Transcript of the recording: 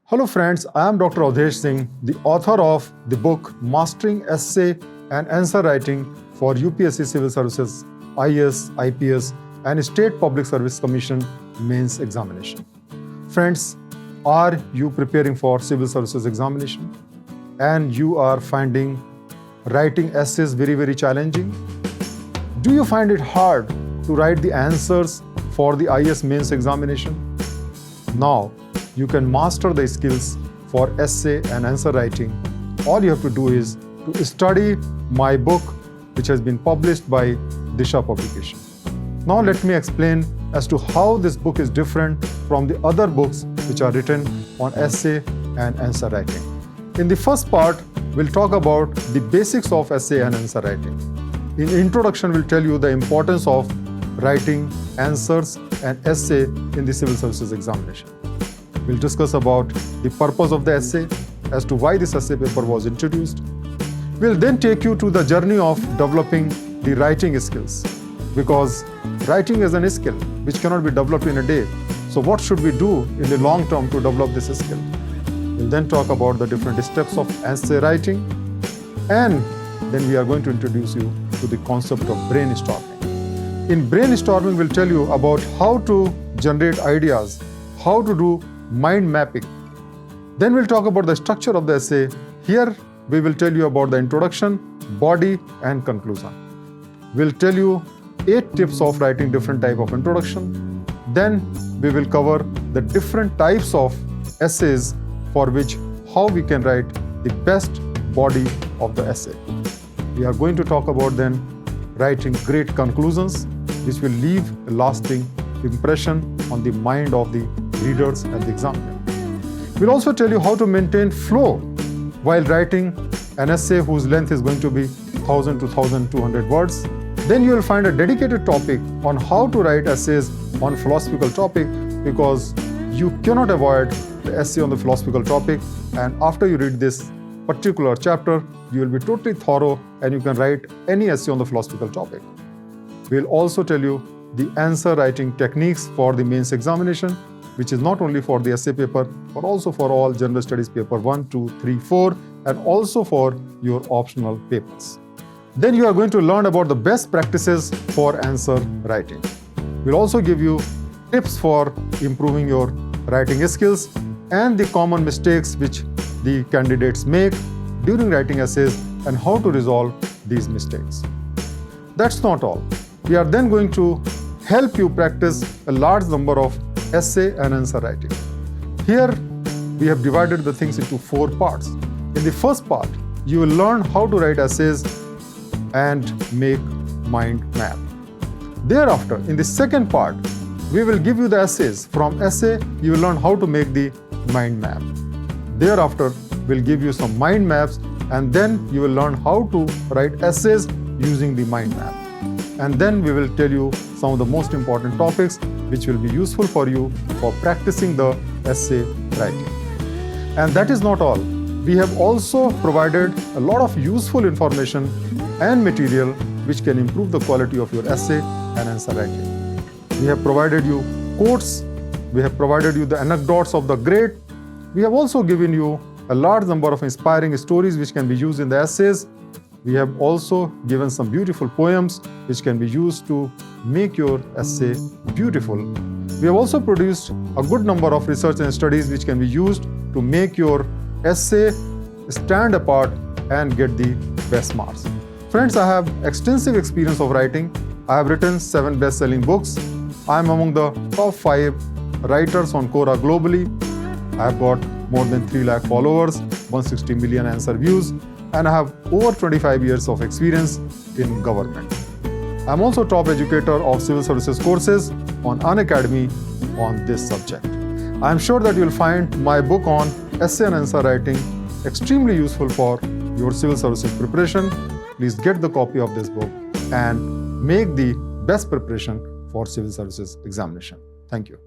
Hello friends, I am Dr. Awdhesh Singh, the author of the book Mastering Essay and Answer Writing for UPSC Civil Services IAS, IPS and State Public Service Commission Mains Examination. Friends, are you preparing for Civil Services examination and you are finding writing essays very challenging? Do you find it hard to write the answers for the IAS Mains examination? Now, you can master the skills for essay and answer writing. All you have to do is to study my book, which has been published by Disha Publication. Now let me explain as to how this book is different from the other books which are written on essay and answer writing. In the first part, we'll talk about the basics of essay and answer writing. In introduction, we'll tell you the importance of writing answers and essay in the Civil Services examination. We'll discuss about the purpose of the essay, as to why this essay paper was introduced. We'll then take you to the journey of developing the writing skills, because writing is an skill which cannot be developed in a day. So what should we do in the long term to develop this skill? We'll then talk about the different steps of essay writing, and then we are going to introduce you to the concept of brainstorming. In brainstorming, we'll tell you about how to generate ideas, how to do mind mapping. Then we'll talk about the structure of the essay. Here we will tell you about the introduction, body and conclusion. We'll tell you 8 tips of writing different type of introduction. Then we will cover the different types of essays for which how we can write the best body of the essay. We are going to talk about then writing great conclusions which will leave a lasting impression on the mind of the readers and the examiner. We'll also tell you how to maintain flow while writing an essay whose length is going to be 1000 to 1200 words. Then you will find a dedicated topic on how to write essays on philosophical topic, because you cannot avoid the essay on the philosophical topic, and after you read this particular chapter, you will be totally thorough and you can write any essay on the philosophical topic. We'll also tell you the answer writing techniques for the mains examination, which is not only for the essay paper, but also for all general studies paper 1, 2, 3, 4, and also for your optional papers. Then you are going to learn about the best practices for answer writing. We'll also give you tips for improving your writing skills and the common mistakes which the candidates make during writing essays and how to resolve these mistakes. That's not all. We are then going to help you practice a large number of essay and answer writing. Here, we have divided the things into 4 parts. In the first part, you will learn how to write essays and make mind map. Thereafter, in the second part, we will give you the essays. From essay, you will learn how to make the mind map. Thereafter, we'll give you some mind maps, and then you will learn how to write essays using the mind map. And then we will tell you some of the most important topics which will be useful for you for practicing the essay writing. And that is not all. We have also provided a lot of useful information and material which can improve the quality of your essay and answer writing. We have provided you quotes, we have provided you the anecdotes of the great. We have also given you a large number of inspiring stories which can be used in the essays. We have also given some beautiful poems which can be used to make your essay beautiful. We have also produced a good number of research and studies which can be used to make your essay stand apart and get the best marks. Friends, I have extensive experience of writing. I have written 7 best-selling books. I am among the top 5 writers on Quora globally. I have got more than 3 lakh followers, 160 million answer views, and I have over 25 years of experience in government. I am also top educator of civil services courses on Unacademy on this subject. I am sure that you will find my book on essay and answer writing extremely useful for your civil services preparation. Please get the copy of this book and make the best preparation for civil services examination. Thank you.